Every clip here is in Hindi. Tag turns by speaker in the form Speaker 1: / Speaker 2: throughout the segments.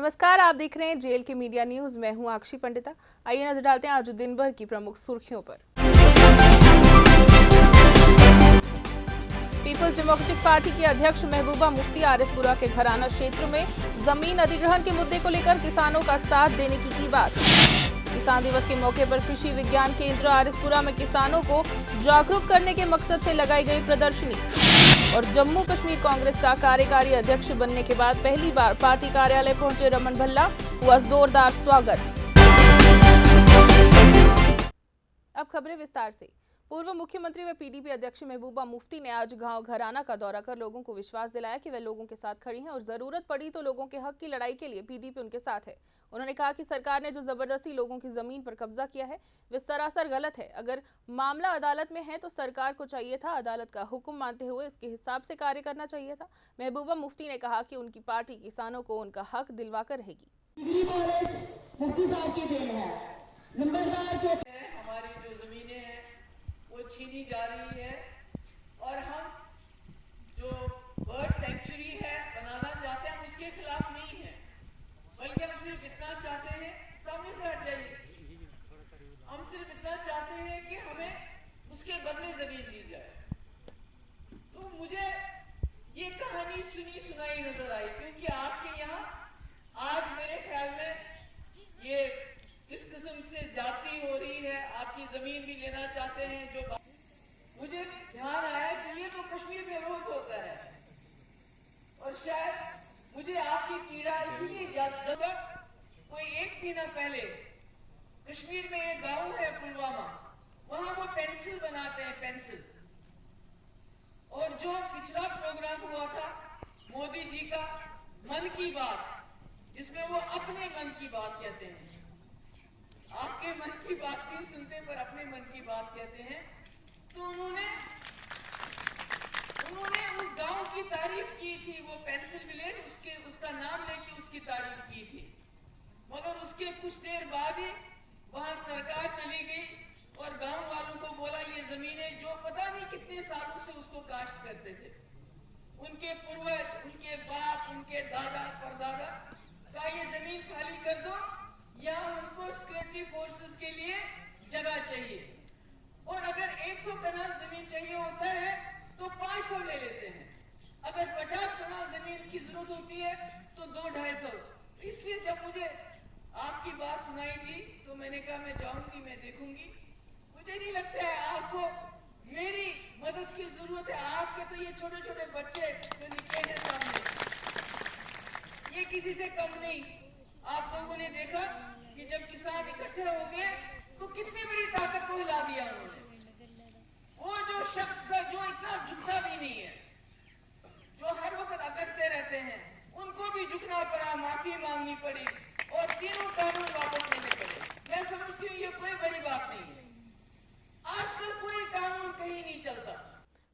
Speaker 1: नमस्कार, आप देख रहे हैं जेल के मीडिया न्यूज। मैं हूं आक्षी पंडिता। आइए नजर डालते हैं आज दिन भर की प्रमुख सुर्खियों पर। पीपल्स डेमोक्रेटिक पार्टी की अध्यक्ष महबूबा मुफ्ती आरएसपुरा के घराना क्षेत्र में जमीन अधिग्रहण के मुद्दे को लेकर किसानों का साथ देने की बात। किसान दिवस के मौके पर कृषि विज्ञान केंद्र आरएसपुरा में किसानों को जागरूक करने के मकसद से लगाई गई प्रदर्शनी। और जम्मू कश्मीर कांग्रेस का कार्यकारी अध्यक्ष बनने के बाद पहली बार पार्टी कार्यालय पहुंचे रमन भल्ला, हुआ जोरदार स्वागत। अब खबरें विस्तार से। पूर्व मुख्यमंत्री व पीडीपी अध्यक्ष महबूबा मुफ्ती ने आज गांव घराना का दौरा कर लोगों को विश्वास दिलाया कि वे लोगों के साथ खड़ी हैं और जरूरत पड़ी तो लोगों के हक की लड़ाई के लिए पीडीपी उनके साथ है। उन्होंने कहा कि सरकार ने जो जबरदस्ती लोगों की जमीन पर कब्जा किया है वे सरासर गलत है। अगर मामला अदालत में है तो सरकार को चाहिए था अदालत का हुक्म मानते हुए इसके हिसाब से कार्य करना चाहिए था। महबूबा मुफ्ती ने कहा कि उनकी पार्टी किसानों को उनका हक दिलवा कर रहेगी।
Speaker 2: मुफ्ती साहब की देन है।
Speaker 3: हमारी जो जमीनें हैं वो छीनी जा रही है और हम जो बर्ड सेंचुरी है बनाना चाहते हैं उसके खिलाफ नहीं है, बल्कि हम सिर्फ इतना चाहते हैं, सामने से हट जाइए, हम सिर्फ इतना चाहते हैं कि हमें उसके बदले जमीन दी जाए। तो मुझे ये कहानी सुनी सुनाई नजर आई, क्योंकि आपके यहाँ आज मेरे ख्याल में ये किस किस्म से जाती हो रही है, आपकी जमीन भी लेना चाहते हैं। जो मुझे ध्यान आया कि ये तो कश्मीर में रोज होता है और शायद मुझे आपकी पीड़ा इसलिए जब कोई एक महीना पहले कश्मीर में एक गांव है पुलवामा, वहां वो पेंसिल बनाते हैं, पेंसिल। और जो पिछला प्रोग्राम हुआ था मोदी जी का मन की बात, जिसमें वो अपने मन की बात कहते हैं, आपके मन की बात नहीं सुनते पर अपने मन की बात कहते हैं। तो उन्होंने उस गांव की तारीफ की थी, वो पेंसिल विलेज उसका नाम लेके उसकी तारीफ की थी। मगर उसके कुछ देर बाद ही वहां सरकार चली गई और गांव वालों को बोला ये जमीनें जो पता नहीं कितने सालों से उसको काश्त करते थे, उनके पूर्वज, उनके बाप, उनके दादा परदादा का ये जमीन खाली कर दो, यहाँ हमको सिक्योरिटी फोर्सेस के लिए जगह चाहिए। और अगर 100 कनाल जमीन चाहिए होता है तो 500 ले लेते हैं, अगर 50 कनाल जमीन की जरूरत होती है तो 200-250। इसलिए जब मुझे आपकी बात सुनाई दी तो मैंने कहा मैं जाऊंगी, मैं देखूंगी। मुझे नहीं लगता है आपको मेरी मदद की जरूरत है। आपके तो ये छोटे छोटे बच्चे जो निकले हैं सामने, ये किसी से कम नहीं। आप लोगों ने देखा कि जब किसान इकट्ठे हो गए तो कितनी बड़ी ताकत को हिला दिया उन्होंने। वो जो शख्स था जो इतना झुकता भी नहीं है, जो हर वक्त अकड़ते रहते हैं, उनको भी झुकना पड़ा, माफी मांगनी पड़ी और तीनों कानून वापस लेने पड़े। मैं समझती हूँ ये कोई बड़ी बात नहीं है। आजकल कोई कानून कहीं नहीं चलता।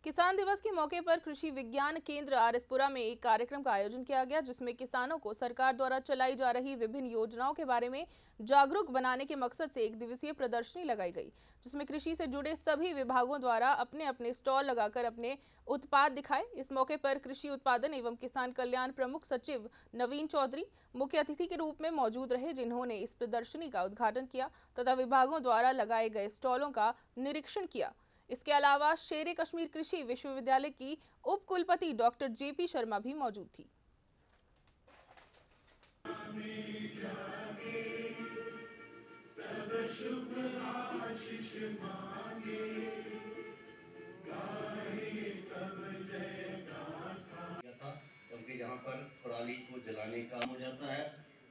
Speaker 1: किसान दिवस के मौके पर कृषि विज्ञान केंद्र आरएसपुरा में एक कार्यक्रम का आयोजन किया गया, जिसमें किसानों को सरकार द्वारा चलाई जा रही विभिन्न योजनाओं के बारे में जागरूक बनाने के मकसद से एक दिवसीय प्रदर्शनी लगाई गई, जिसमें कृषि से जुड़े सभी विभागों द्वारा अपने अपने स्टॉल लगाकर अपने उत्पाद दिखाए। इस मौके पर कृषि उत्पादन एवं किसान कल्याण प्रमुख सचिव नवीन चौधरी मुख्य अतिथि के रूप में मौजूद रहे, जिन्होंने इस प्रदर्शनी का उद्घाटन किया तथा विभागों द्वारा लगाए गए स्टॉलों का निरीक्षण किया। इसके अलावा शेरे कश्मीर कृषि विश्वविद्यालय की उप कुलपति डॉक्टर जेपी शर्मा भी मौजूद थी।
Speaker 4: जहाँ पर पराली को जलाने का हो जाता है,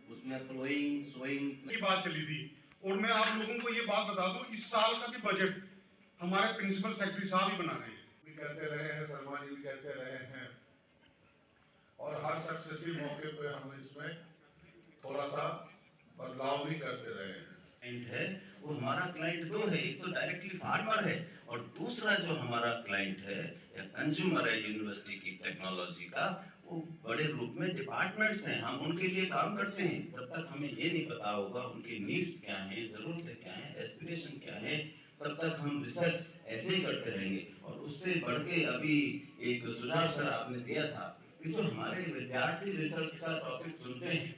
Speaker 4: उसमें प्लोइंग सोइंग
Speaker 5: की बात चली थी। और मैं आप लोगों को ये बात बता दूं, इस साल का भी बजट हमारे प्रिंसिपल सेक्रेटरी साहब ही बना रहे हैं, भी कहते रहे हैं, शर्मा जी भी कहते रहे हैं, और हर सक्सेसिव मौके पे हम इसमें थोड़ा सा बदलाव भी करते रहे हैं।
Speaker 4: क्लाइंट है वो हमारा क्लाइंट दो है, एक तो डायरेक्टली फार्मर है और दूसरा जो हमारा क्लाइंट है या कंज्यूमर है यूनिवर्सिटी की टेक्नोलॉजी का, वो बड़े रूप में डिपार्टमेंट्स हैं, हम उनके लिए काम करते हैं। जब तक हमें ये नहीं पता होगा उनकी नीड्स क्या हैं, जरूरतें क्या हैं, एस्पिरेशन क्या है, तब तक हम रिसर्च ऐसे ही करते रहेंगे। और उससे बढ़ के अभी एक सुझाव सर आपने दिया था कि जो हमारे विद्यार्थी रिसर्च का टॉपिक चुनते हैं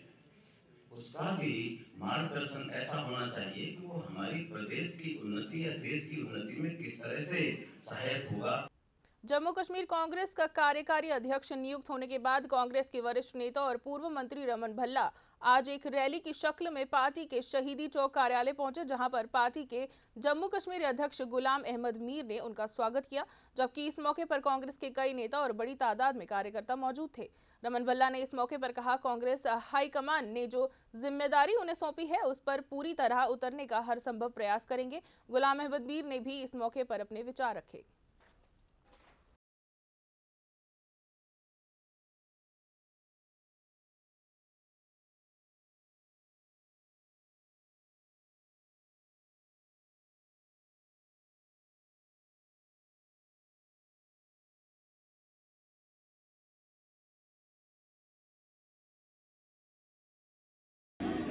Speaker 4: उसका भी मार्गदर्शन ऐसा होना चाहिए कि वो हमारी प्रदेश की उन्नति या देश की उन्नति में किस तरह से सहायक होगा।
Speaker 1: जम्मू कश्मीर कांग्रेस का कार्यकारी अध्यक्ष नियुक्त होने के बाद कांग्रेस के वरिष्ठ नेता और पूर्व मंत्री रमन भल्ला आज एक रैली की शक्ल में पार्टी के शहीदी चौक कार्यालय पहुंचे, जहां पर पार्टी के जम्मू कश्मीर अध्यक्ष गुलाम अहमद मीर ने उनका स्वागत किया, जबकि इस मौके पर कांग्रेस के कई नेता और बड़ी तादाद में कार्यकर्ता मौजूद थे। रमन भल्ला ने इस मौके पर कहा, कांग्रेस हाईकमान ने जो जिम्मेदारी उन्हें सौंपी है उस पर पूरी तरह उतरने का हर संभव प्रयास करेंगे। गुलाम अहमद मीर ने भी इस मौके पर अपने विचार रखे।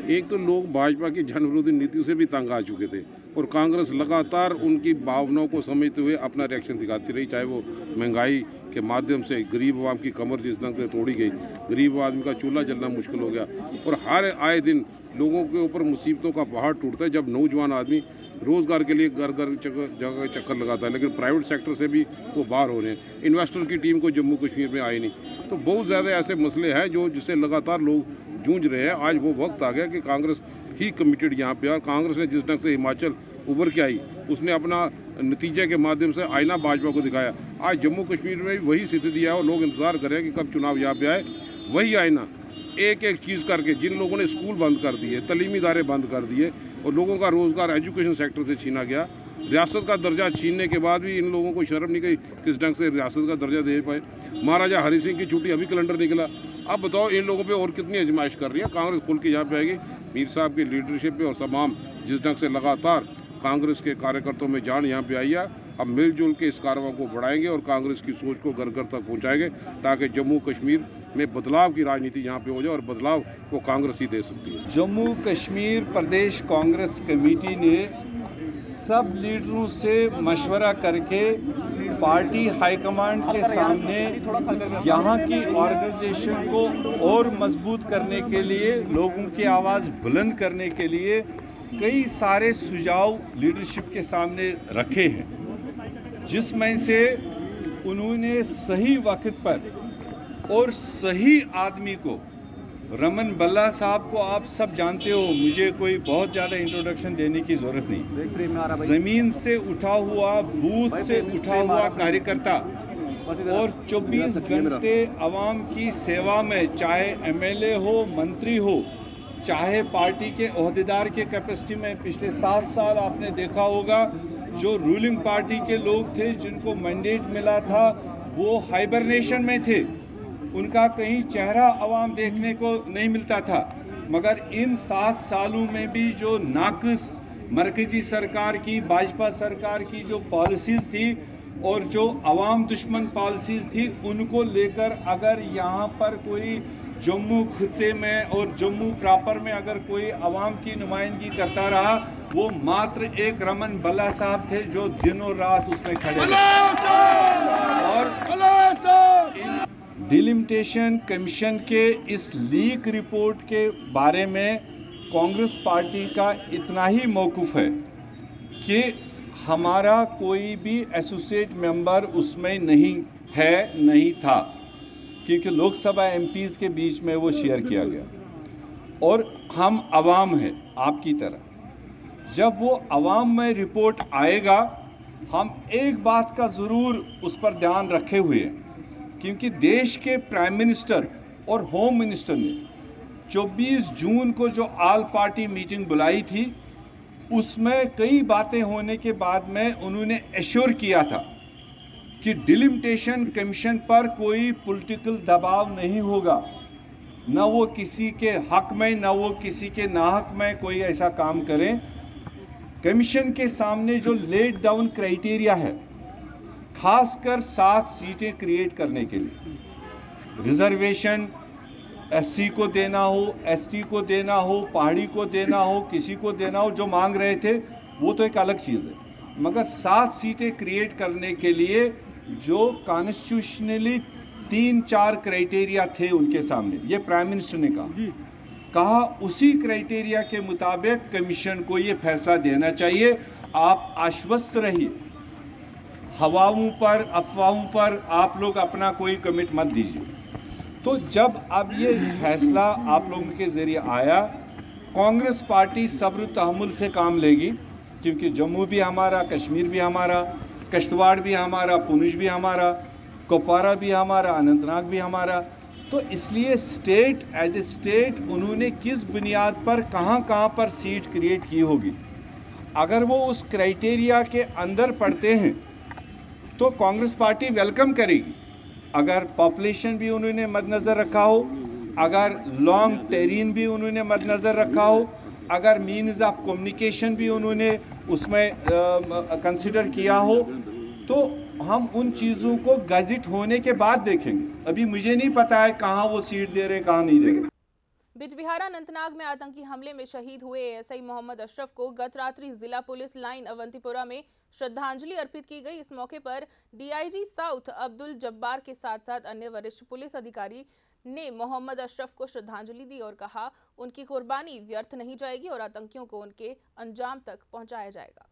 Speaker 6: एक तो लोग भाजपा की जन विरोधी नीतियों से भी तंग आ चुके थे और कांग्रेस लगातार उनकी भावनाओं को समझते हुए अपना रिएक्शन दिखाती रही, चाहे वो महंगाई के माध्यम से गरीब आवाम की कमर जिस ढंग से तोड़ी गई, गरीब आदमी का चूल्हा जलना मुश्किल हो गया और हर आए दिन लोगों के ऊपर मुसीबतों का पहाड़ टूटता है। जब नौजवान आदमी रोजगार के लिए घर घर जगह चक्कर लगाता है, लेकिन प्राइवेट सेक्टर से भी वो बाहर हो रहे हैं, इन्वेस्टर की टीम को जम्मू कश्मीर में आई नहीं, तो बहुत ज़्यादा ऐसे मसले हैं जो जिससे लगातार लोग जूझ रहे हैं। आज वो वक्त आ गया कि कांग्रेस ही कमिटेड यहाँ पे, और कांग्रेस ने जिस ढंग से हिमाचल उभर के आई उसने अपना नतीजे के माध्यम से आईना भाजपा को दिखाया। आज जम्मू कश्मीर में भी वही स्थिति है और लोग इंतजार करें कि कब चुनाव यहाँ पे आए। वही आईना एक एक चीज़ करके, जिन लोगों ने स्कूल बंद कर दिए, तलीमी इदारे बंद कर दिए और लोगों का रोज़गार एजुकेशन सेक्टर से छीना गया, रियासत का दर्जा छीनने के बाद भी इन लोगों को शर्म नहीं गई किस ढंग से रियासत का दर्जा दे पाए। महाराजा हरि सिंह की छुट्टी अभी कैलेंडर निकला, अब बताओ इन लोगों पे और कितनी आजमाइश कर रही है। कांग्रेस खुल के यहाँ पे आएगी मीर साहब की लीडरशिप पे, और तमाम जिस ढंग से लगातार कांग्रेस के कार्यकर्ताओं में जान यहाँ पे आई है, अब मिलजुल के इस कारवां को बढ़ाएंगे और कांग्रेस की सोच को घर घर तक पहुँचाएंगे ताकि जम्मू कश्मीर में बदलाव की राजनीति यहाँ पे हो जाए और बदलाव को कांग्रेस ही दे सकती है।
Speaker 7: जम्मू कश्मीर प्रदेश कांग्रेस कमेटी ने सब लीडरों से मशवरा करके पार्टी हाईकमांड के सामने यहाँ की ऑर्गेनाइजेशन को और मजबूत करने के लिए, लोगों की आवाज़ बुलंद करने के लिए कई सारे सुझाव लीडरशिप के सामने रखे हैं, जिसमें से उन्होंने सही वक्त पर और सही आदमी को, रमन भल्ला साहब को आप सब जानते हो, मुझे कोई बहुत ज़्यादा इंट्रोडक्शन देने की ज़रूरत नहीं, ज़मीन से उठा हुआ, बूथ से उठा हुआ कार्यकर्ता और 24 घंटे आवाम की सेवा में, चाहे एमएलए हो, मंत्री हो, चाहे पार्टी के ओहदेदार के कैपेसिटी में। पिछले 7 साल आपने देखा होगा जो रूलिंग पार्टी के लोग थे जिनको मैंडेट मिला था वो हाइबरनेशन में थे, उनका कहीं चेहरा आवाम देखने को नहीं मिलता था। मगर इन 7 सालों में भी जो नाक़िस मरकज़ी सरकार की, भाजपा सरकार की जो पॉलिसीज़ थी और जो आवाम दुश्मन पॉलिसीज़ थी, उनको लेकर अगर यहाँ पर कोई जम्मू खित्ते में और जम्मू प्रॉपर में अगर कोई आवाम की नुमाइंदगी करता रहा, वो मात्र एक रमन भल्ला साहब थे जो दिनों रात उसमें खड़े और डिलिमिटेशन कमीशन के इस लीक रिपोर्ट के बारे में कांग्रेस पार्टी का इतना ही मौक़िफ़ है कि हमारा कोई भी एसोसिएट मेंबर उसमें नहीं है, नहीं था, क्योंकि लोकसभा एमपीज़ के बीच में वो शेयर किया गया और हम आवाम हैं आपकी तरह। जब वो आवाम में रिपोर्ट आएगा, हम एक बात का ज़रूर उस पर ध्यान रखे हुए हैं, क्योंकि देश के प्राइम मिनिस्टर और होम मिनिस्टर ने 24 जून को जो ऑल पार्टी मीटिंग बुलाई थी, उसमें कई बातें होने के बाद में उन्होंने एश्योर किया था कि डिलिमिटेशन कमीशन पर कोई पॉलिटिकल दबाव नहीं होगा, न वो किसी के हक में न वो किसी के नाहक में कोई ऐसा काम करें। कमीशन के सामने जो लेड डाउन क्राइटेरिया है, खासकर 7 सीटें क्रिएट करने के लिए, रिजर्वेशन एससी को देना हो, एसटी को देना हो, पहाड़ी को देना हो, किसी को देना हो, जो मांग रहे थे वो तो एक अलग चीज़ है, मगर 7 सीटें क्रिएट करने के लिए जो कॉन्स्टिट्यूशनली 3-4 क्राइटेरिया थे उनके सामने, ये प्राइम मिनिस्टर ने कहा, कहा उसी क्राइटेरिया के मुताबिक कमीशन को ये फैसला देना चाहिए। आप आश्वस्त रहिए, हवाओं पर अफवाहों पर आप लोग अपना कोई कमिट मत दीजिए। तो जब अब ये फैसला आप लोगों के ज़रिए आया, कांग्रेस पार्टी सब्र तहम्मुल से काम लेगी, क्योंकि जम्मू भी हमारा, कश्मीर भी हमारा, किश्तवाड़ भी हमारा, पुंछ भी हमारा, कुपवारा भी हमारा, अनंतनाग भी हमारा। तो इसलिए स्टेट एज ए स्टेट उन्होंने किस बुनियाद पर कहाँ पर सीट क्रिएट की होगी, अगर वो उस क्राइटेरिया के अंदर पड़ते हैं तो कांग्रेस पार्टी वेलकम करेगी। अगर पॉपुलेशन भी उन्होंने मद्देनज़र रखा हो, अगर लॉन्ग टेरिन भी उन्होंने मद्देनज़र रखा हो, अगर मीन्स ऑफ कम्युनिकेशन भी उन्होंने उसमें कंसिडर किया हो, तो हम उन चीज़ों को गज़ेट होने के बाद देखेंगे। अभी मुझे नहीं पता है कहाँ वो सीट दे रहे हैं, कहाँ नहीं दे रहे।
Speaker 1: बिजबिहारा अनंतनाग में आतंकी हमले में शहीद हुए एएसआई मोहम्मद अशरफ को गत रात्रि जिला पुलिस लाइन अवंतीपुरा में श्रद्धांजलि अर्पित की गई। इस मौके पर डीआईजी साउथ अब्दुल जब्बार के साथ साथ अन्य वरिष्ठ पुलिस अधिकारी ने मोहम्मद अशरफ को श्रद्धांजलि दी और कहा उनकी कुर्बानी व्यर्थ नहीं जाएगी और आतंकियों को उनके अंजाम तक पहुंचाया जाएगा।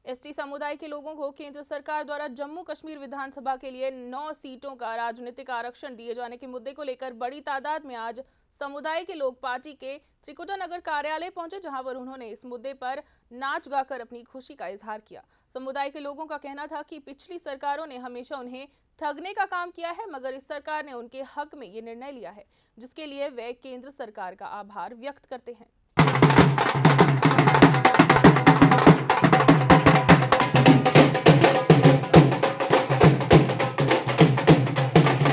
Speaker 1: एसटी समुदाय के लोगों को केंद्र सरकार द्वारा जम्मू कश्मीर विधानसभा के लिए 9 सीटों का राजनीतिक आरक्षण दिए जाने के मुद्दे को लेकर बड़ी तादाद में आज समुदाय के लोग पार्टी के त्रिकुटा नगर कार्यालय पहुंचे, जहां पर उन्होंने इस मुद्दे पर नाच गाकर अपनी खुशी का इजहार किया। समुदाय के लोगों का कहना था कि पिछली सरकारों ने हमेशा उन्हें ठगने का काम किया है, मगर इस सरकार ने उनके हक में ये निर्णय लिया है, जिसके लिए वे केंद्र सरकार का आभार व्यक्त करते हैं।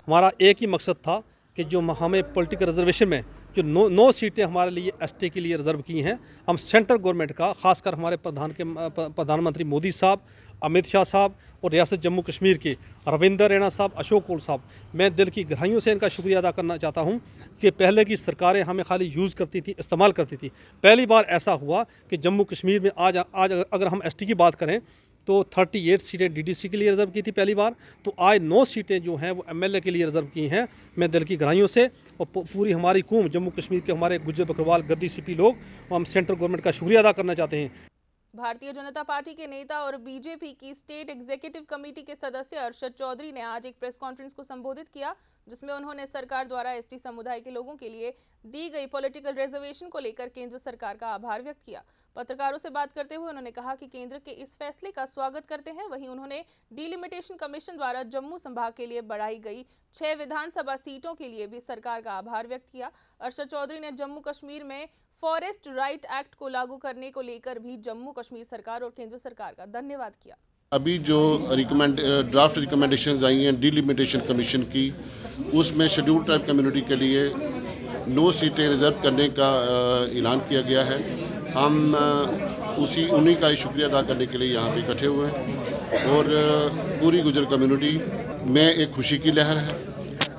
Speaker 8: हमारा एक ही मकसद था कि जो हमें पॉलिटिकल रिजर्वेशन में जो 9 सीटें हमारे लिए एसटी के लिए रिजर्व की हैं, हम सेंट्रल गवर्नमेंट का, खासकर हमारे प्रधानमंत्री मोदी साहब, अमित शाह साहब और रियासत जम्मू कश्मीर के रविंदर रैना साहब, अशोक कोल साहब, मैं दिल की गहराइयों से इनका शुक्रिया अदा करना चाहता हूं कि पहले की सरकारें हमें खाली यूज़ करती थी, इस्तेमाल करती थी। पहली बार ऐसा हुआ कि जम्मू कश्मीर में आज अगर हम एसटी की बात करें तो 38 सीटें डीडीसी के लिए रिजर्व की थी पहली बार, तो आज 9 सीटें जो हैं वो एमएलए के लिए रिजर्व की हैं। मैं दिल की गहराइयों से और पूरी हमारी कौम जम्मू कश्मीर के हमारे गुज्जर बकरवाल गद्दी सीपी लोग, हम सेंट्रल गवर्नमेंट का शुक्रिया अदा करना चाहते हैं।
Speaker 1: भारतीय जनता पार्टी के नेता और बीजेपी की स्टेट एग्जीक्यूटिव कमेटी के सदस्य अरशद चौधरी ने आज एक प्रेस कॉन्फ्रेंस को संबोधित किया, जिसमें उन्होंने सरकार द्वारा एसटी समुदाय के लोगों के लिए दी गई पॉलिटिकल रिजर्वेशन को लेकर केंद्र सरकार का आभार व्यक्त किया। पत्रकारों से बात करते हुए उन्होंने कहा कि केंद्र के इस फैसले का स्वागत करते हैं। वहीं उन्होंने डिलिमिटेशन कमीशन द्वारा जम्मू संभाग के लिए बढ़ाई गई 6 विधानसभा सीटों के लिए भी सरकार का आभार व्यक्त किया। अरशद चौधरी ने जम्मू कश्मीर में फॉरेस्ट राइट एक्ट को लागू करने को लेकर भी जम्मू कश्मीर सरकार और केंद्र सरकार का धन्यवाद किया।
Speaker 5: अभी जो ड्राफ्ट रिकमेंडेशंस आई हैं डिलिमिटेशन कमीशन की, उसमें शेड्यूल ट्राइब कम्युनिटी के लिए 9 सीटें रिजर्व करने का ऐलान किया गया है। हम उन्हीं का शुक्रिया अदा करने के लिए यहाँ पे इकट्ठे हुए हैं और पूरी गुजर कम्युनिटी में एक खुशी की लहर है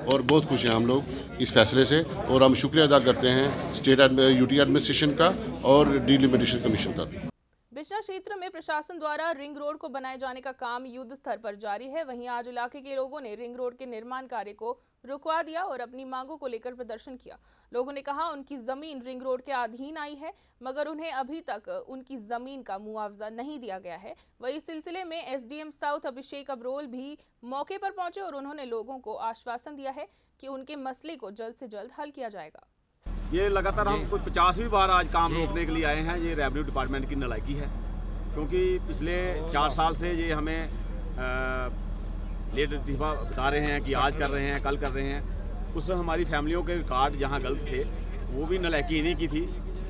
Speaker 5: और बहुत खुश हैं हम लोग इस फैसले से, और हम शुक्रिया अदा करते हैं स्टेट यूटी एडमिनिस्ट्रेशन का और डिलिमिटेशन कमीशन का भी।
Speaker 1: बिश्ना क्षेत्र में प्रशासन द्वारा रिंग रोड को बनाए जाने का काम युद्ध स्तर पर जारी है। वहीं आज इलाके के लोगों ने रिंग रोड के निर्माण कार्य को रुकवा दिया और अपनी मांगों को लेकर प्रदर्शन किया। लोगों ने कहा उनकी जमीन रिंग रोड के अधीन आई है, मगर उन्हें अभी तक उनकी जमीन का मुआवजा नहीं दिया गया है। वहीं इस सिलसिले में एसडीएम साउथ अभिषेक अब्रोल भी मौके पर पहुंचे और उन्होंने लोगों को आश्वासन दिया है कि उनके मसले को जल्द से जल्द हल किया जाएगा।
Speaker 9: ये लगातार हम कुछ 50वीं बार आज काम रोकने के लिए आए हैं। ये रेवेन्यू डिपार्टमेंट की नालायकी है, क्योंकि पिछले 4 साल से ये हमें लेट दफा बता रहे हैं कि आज कर रहे हैं, कल कर रहे हैं। उस हमारी फैमिलियों के रिकॉर्ड जहाँ गलत थे वो भी नालायकी इन्हीं की थी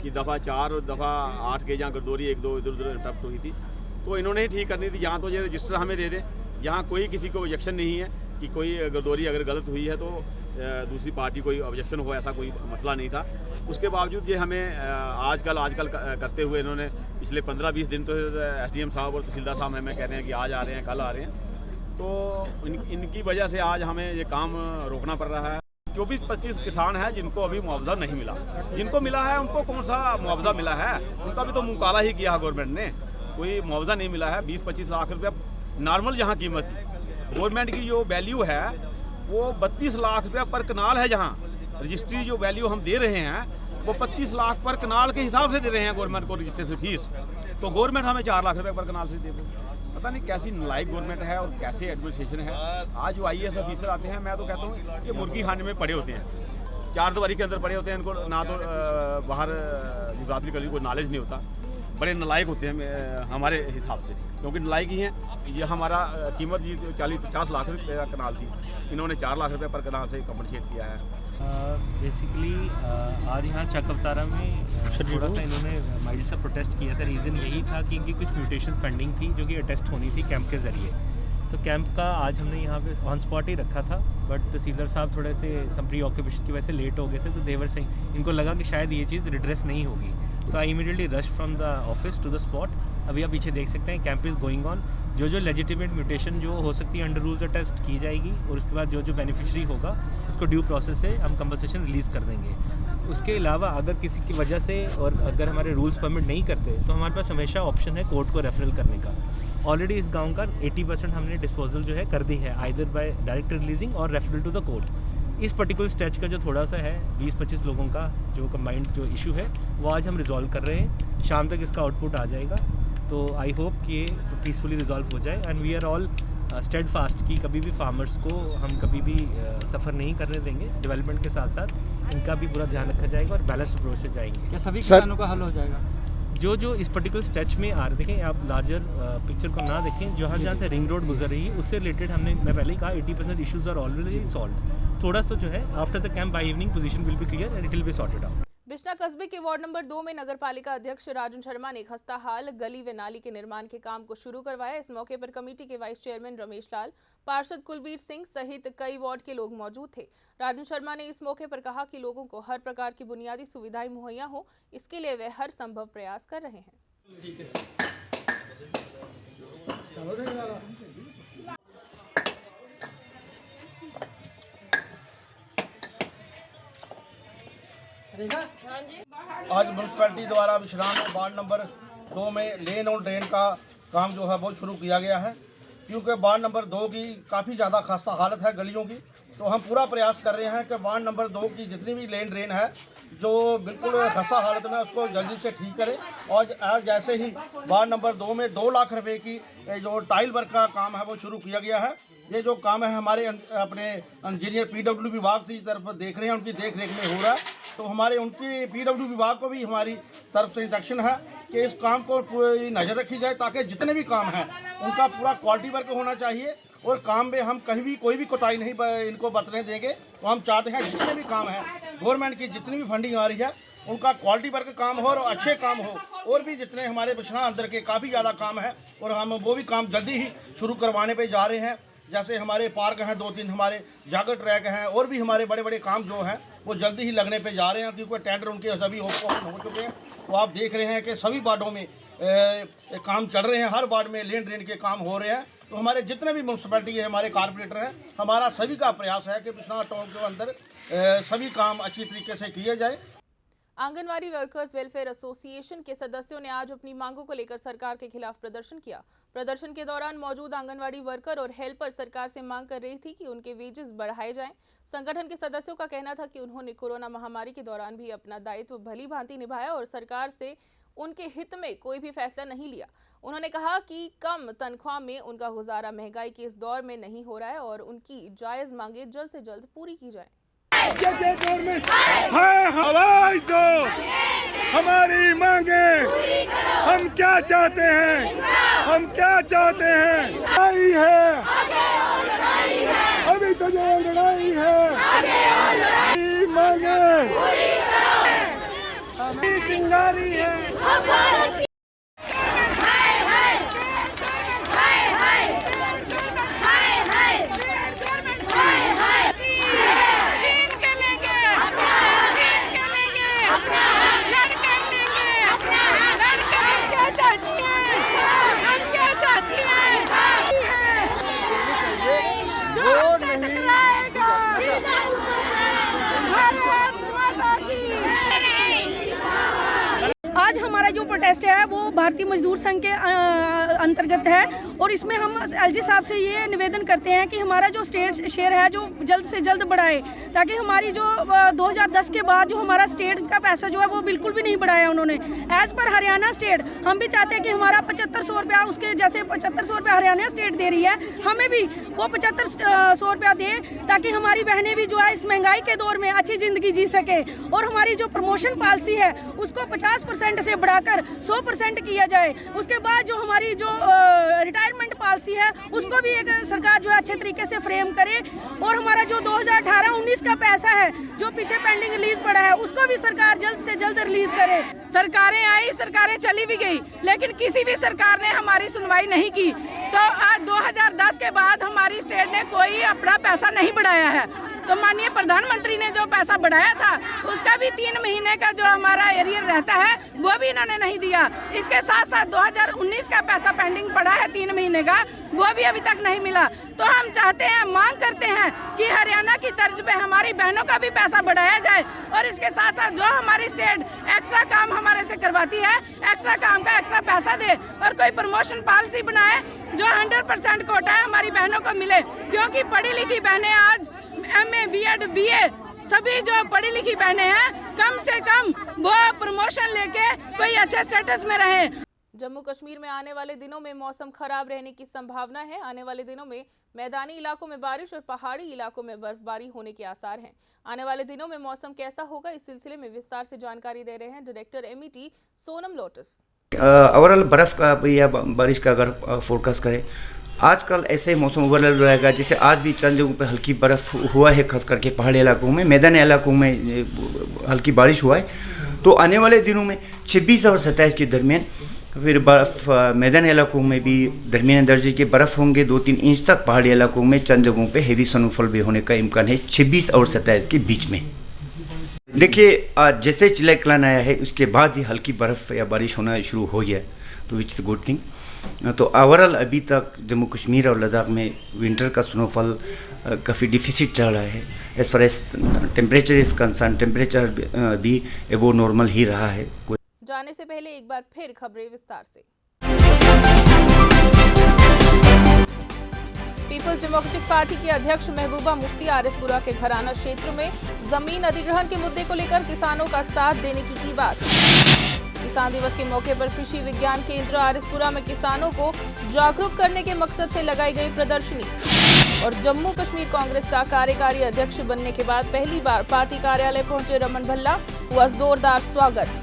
Speaker 9: कि दफ़ा 4 और दफ़ा 8 के जहाँ गर्दोरी 1-2 इधर उधर इंटरप्ट हुई थी, तो इन्होंने ही ठीक करनी थी। यहाँ तो ये रजिस्टर हमें दे दें, यहाँ कोई किसी को ऑब्जेक्शन नहीं है कि कोई गर्दोरी अगर गलत हुई है तो दूसरी पार्टी कोई ऑब्जेक्शन हो, ऐसा कोई मसला नहीं था। उसके बावजूद ये हमें आजकल करते हुए इन्होंने पिछले 15-20 दिन तो एसडीएम साहब और तहसीलदार साहब हमें कह रहे हैं कि आज आ रहे हैं, कल आ रहे हैं, तो इनकी वजह से आज हमें ये काम रोकना पड़ रहा है। 24-25 किसान हैं जिनको अभी मुआवजा नहीं मिला। जिनको मिला है उनको कौन सा मुआवजा मिला है, उनका भी तो मुँह काला ही किया गवर्नमेंट ने, कोई मुआवजा नहीं मिला है। 20-25 लाख रुपया नॉर्मल जहाँ कीमत थी, गवर्नमेंट की जो वैल्यू है वो 32 लाख रुपया पर कनाल है। जहाँ रजिस्ट्री जो वैल्यू हम दे रहे हैं वो 25 लाख पर कनाल के हिसाब से दे रहे हैं गवर्नमेंट को रजिस्ट्रेशन फीस, तो गवर्नमेंट हमें 4 लाख रुपये पर कनाल से दे रही है। पता नहीं कैसी नालायक गवर्नमेंट है और कैसे एडमिनिस्ट्रेशन है। आज जो IAS ऑफिसर आते हैं, मैं तो कहता हूँ ये मुर्गी खाने में पड़े होते हैं, 4 दीवारी के अंदर पड़े होते हैं। इनको ना तो बाहर जुगातरी करने की कोई नॉलेज नहीं होता, बड़े नालायक होते हैं हमारे हिसाब से, क्योंकि नालायक ही हैं। ये हमारा कीमत 40-50 लाख रुपये का कनाल थी, इन्होंने 4 लाख रुपये पर कनाल से कम्पनसेट किया है।
Speaker 10: बेसिकली आज यहाँ चकअवतारा में थोड़ा सा इन्होंने माइल्ड सा प्रोटेस्ट किया था। रीज़न यही था कि इनकी कुछ म्यूटेशन पेंडिंग थी जो कि अटेस्ट होनी थी कैंप के ज़रिए। तो कैंप का आज हमने यहाँ पे ऑन स्पॉट ही रखा था, बट तहसीलदार साहब थोड़े से सम प्री ऑक्यूपेशन की वजह से लेट हो गए थे, तो देवर सिंह इनको लगा कि शायद ये चीज़ रिड्रेस नहीं होगी, तो I immediately rush from the office to the spot. अभी आप पीछे देख सकते हैं कैंप इज़ गोइंग ऑन। जो लेजिटिमेट म्यूटेशन जो हो सकती है अंडर रूल्स का टेस्ट की जाएगी, और उसके बाद जो बेनिफिशरी होगा उसको ड्यू प्रोसेस से हम कंपनसेशन रिलीज़ कर देंगे। उसके अलावा अगर किसी की वजह से और अगर हमारे रूल्स परमिट नहीं करते तो हमारे पास हमेशा ऑप्शन है कोर्ट को रेफरल करने का। ऑलरेडी इस गांव का 80% हमने डिस्पोजल जो है कर दी है, आइदर बाय डायरेक्ट रिलीजिंग और रेफरल टू द कोर्ट। इस पर्टिकुलर स्टेच का जो थोड़ा सा है 20-25 लोगों का जो कंबाइंड जो इशू है वो आज हम रिजॉल्व कर रहे हैं। शाम तक इसका आउटपुट आ जाएगा, तो आई होप कि ये पीसफुली रिजॉल्व हो जाए। And we are all steadfast कि कभी भी फार्मर्स को हम कभी भी सफ़र नहीं करने देंगे। डेवलपमेंट के साथ साथ इनका भी पूरा ध्यान रखा जाएगा और बैलेंस अप्रोच से जाएंगे। क्या सभी किसानों का हल हो जाएगा?
Speaker 8: जो इस पर्टिकुलर स्टेच में आ रहे, देखें आप लार्जर पिक्चर को ना देखें, जहाँ से रिंग रोड गुजर रही है उससे रिलेटेड मैं पहले ही कहा 80% इशूज़ आर ऑलरेडी सॉल्व। थोड़ा सा जो है after the camp by evening position will be clear and it will be sorted out.
Speaker 1: Bishna कस्बे के वार्ड नंबर 2 में नगर पालिका अध्यक्ष राजन शर्मा ने खस्ता हाल गली व नाली के निर्माण के काम को शुरू करवाया। इस मौके पर कमेटी के वाइस चेयरमैन रमेश लाल, पार्षद कुलबीर सिंह सहित कई वार्ड के लोग मौजूद थे। राजन शर्मा ने इस मौके पर कहा कि लोगों को हर प्रकार की बुनियादी सुविधाएं मुहैया हो, इसके लिए वे हर संभव प्रयास कर रहे हैं।
Speaker 11: आज म्यूनसिपैलिटी द्वारा विश्राम वार्ड नंबर 2 में लेन और ड्रेन का काम जो है वो शुरू किया गया है, क्योंकि वार्ड नंबर 2 की काफ़ी ज़्यादा खस्ता हालत है गलियों की। तो हम पूरा प्रयास कर रहे हैं कि वार्ड नंबर 2 की जितनी भी लेन ड्रेन है जो बिल्कुल खस्ता हालत में, उसको जल्दी से ठीक करें। और जैसे ही वार्ड नंबर 2 में 2 लाख रुपए की जो टाइल वर्क का काम है वो शुरू किया गया है। ये जो काम है हमारे अपने इंजीनियर PW विभाग की तरफ देख रहे हैं, उनकी देख रेख में हो रहा है। तो हमारे उनकी PW विभाग को भी हमारी तरफ से इंस्ट्रक्शन है कि इस काम को पूरी नज़र रखी जाए, ताकि जितने भी काम हैं उनका पूरा क्वालिटी वर्क होना चाहिए और काम में हम कहीं भी कोई भी कोताही नहीं इनको बरतने देंगे। तो हम चाहते हैं जितने भी काम हैं गवर्नमेंट की जितनी भी फंडिंग आ रही है उनका क्वालिटी वर्क काम हो और अच्छे काम हो। और भी जितने हमारे बिश्ना अंदर के काफ़ी ज़्यादा काम है और हम वो भी काम जल्दी ही शुरू करवाने पे जा रहे हैं। जैसे हमारे पार्क हैं 2-3, हमारे जागर ट्रैक हैं, और भी हमारे बड़े बड़े काम जो हैं वो जल्दी ही लगने पे जा रहे हैं, क्योंकि टेंडर उनके सभी ओपन हो चुके हैं। तो आप देख रहे हैं कि सभी वार्डों में काम चल रहे हैं, हर वार्ड में लेन ड्रेन के काम हो रहे हैं। तो हमारे जितने भी म्यूनसिपैलिटी है, हमारे कारपोरेटर हैं, हमारा सभी का प्रयास है कि बिश्नाह टाउन के अंदर सभी काम अच्छी तरीके से किए जाए।
Speaker 1: आंगनवाड़ी वर्कर्स वेलफेयर एसोसिएशन के सदस्यों ने आज अपनी मांगों को लेकर सरकार के खिलाफ प्रदर्शन किया। प्रदर्शन के दौरान मौजूद आंगनवाड़ी वर्कर और हेल्पर सरकार से मांग कर रही थी कि उनके वेजेस बढ़ाए जाएं। संगठन के सदस्यों का कहना था कि उन्होंने कोरोना महामारी के दौरान भी अपना दायित्व भली भांति निभाया और सरकार से उनके हित में कोई भी फैसला नहीं लिया। उन्होंने कहा कि कम तनख्वाह में उनका गुजारा महंगाई के इस दौर में नहीं हो रहा है और उनकी जायज मांगे जल्द से जल्द पूरी की जाए।
Speaker 12: आवाज दो, हमारी मांगे, हम क्या चाहते हैं, हम क्या चाहते हैं। लड़ाई है, अभी तो जो लड़ाई है, मांगे चिंगारी है।
Speaker 13: आज हमारा जो प्रोटेस्ट है वो भारतीय मजदूर संघ के अंतर्गत है और इसमें हम एलजी साहब से ये निवेदन करते हैं कि हमारा जो स्टेट शेयर है जो जल्द से जल्द बढ़ाए, ताकि हमारी जो 2010 के बाद जो हमारा स्टेट का पैसा जो है वो बिल्कुल भी नहीं बढ़ाया उन्होंने। एज पर हरियाणा स्टेट हम भी चाहते हैं कि हमारा 7500 रुपया, उसके जैसे 7500 रुपया हरियाणा स्टेट दे रही है, हमें भी वो 7500 रुपया दे, ताकि हमारी बहनें भी जो है इस महंगाई के दौर में अच्छी ज़िंदगी जी सके। और हमारी जो प्रमोशन पॉलिसी है उसको 50% से बढ़ाकर 100% किया जाए। उसके बाद जो हमारी जो रिटायरमेंट पॉलिसी है उसको भी एक सरकार जो है अच्छे तरीके से फ्रेम करे। और हमारा जो 2018-19 का पैसा है जो पीछे पेंडिंग रिलीज पड़ा है उसको भी सरकार जल्द से जल्द रिलीज करे।
Speaker 14: सरकारें आई, सरकारें चली भी गई, लेकिन किसी भी सरकार ने हमारी सुनवाई नहीं की। तो आज 2010 के बाद हमारी स्टेट ने कोई अपना पैसा नहीं बढ़ाया है। तो माननीय प्रधानमंत्री ने जो पैसा बढ़ाया था उसका भी 3 महीने का जो हमारा एरियर रहता है वो भी इन्होंने नहीं दिया। इसके साथ साथ 2019 का पैसा पेंडिंग पड़ा है 3 महीने का, वो भी अभी तक नहीं मिला। तो हम चाहते हैं, मांग करते हैं कि हरियाणा की तर्ज पे हमारी बहनों का भी पैसा बढ़ाया जाए और इसके साथ साथ जो हमारी स्टेट एक्स्ट्रा काम हमारे से करवाती है, एक्स्ट्रा काम का एक्स्ट्रा पैसा दे और कोई प्रमोशन पॉलिसी बनाए जो 100% कोटा है हमारी बहनों को मिले। क्योंकि पढ़ी लिखी बहनें आज MA, BEd, BA सभी जो पढ़ी लिखी बहनें हैं कम से कम वो प्रमोशन लेके कोई अच्छे स्टेटस में रहे।
Speaker 1: जम्मू कश्मीर में आने वाले दिनों में मौसम खराब रहने की संभावना है। आने वाले दिनों में मैदानी इलाकों में बारिश और पहाड़ी इलाकों में बर्फबारी होने के आसार हैं। आने वाले दिनों में मौसम कैसा होगा, इस सिलसिले में विस्तार से जानकारी दे रहे हैं director MET Sonam lotus.
Speaker 15: Overall बर्फ़ का या बारिश का अगर फोरकास्ट करें, आजकल ऐसे मौसम ओवरऑल रहेगा जैसे आज भी चंद जगहों पर हल्की बर्फ़ हुआ है, खास करके पहाड़ी इलाकों में, मैदानी इलाकों में हल्की बारिश हुआ है। तो आने वाले दिनों में 26 और 27 के दरमियान फिर बर्फ़ मैदानी इलाकों में भी दरमियाने दर्जे के बर्फ़ होंगे 2-3 इंच तक। पहाड़ी इलाकों में चंद जगहों पे हेवी स्नोफॉल भी होने का इम्कान है 26 और 27 के बीच में। देखिए जैसे चिल्लाई क्लान आया है उसके बाद ही हल्की बर्फ़ या बारिश होना शुरू हो गया, तो विच इज़ गुड थिंग। तो ओवरऑल अभी तक जम्मू कश्मीर और लद्दाख में विंटर का स्नोफॉल काफ़ी डिफिसिट चल रहा है। As far as temperature is concern, temperature भी एबो नॉर्मल ही रहा है।
Speaker 1: जाने से पहले एक बार फिर खबरें विस्तार से। पीपल्स डेमोक्रेटिक पार्टी के अध्यक्ष महबूबा मुफ्ती आरएसपुरा के घराना क्षेत्र में जमीन अधिग्रहण के मुद्दे को लेकर किसानों का साथ देने की बात। किसान दिवस के मौके पर कृषि विज्ञान केंद्र आरएसपुरा में किसानों को जागरूक करने के मकसद से लगाई गई प्रदर्शनी। और जम्मू कश्मीर कांग्रेस का कार्यकारी अध्यक्ष बनने के बाद पहली बार पार्टी कार्यालय पहुंचे रमन भल्ला, हुआ जोरदार स्वागत।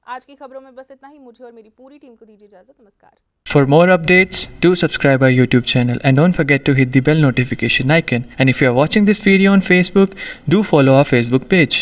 Speaker 1: आज की खबरों में बस इतना ही। मुझे और मेरी पूरी टीम को दीजिए इजाजत। नमस्कार।
Speaker 16: For more updates, do subscribe our YouTube channel and don't forget to hit the bell notification icon. And if you are watching this video on Facebook, do follow our Facebook page.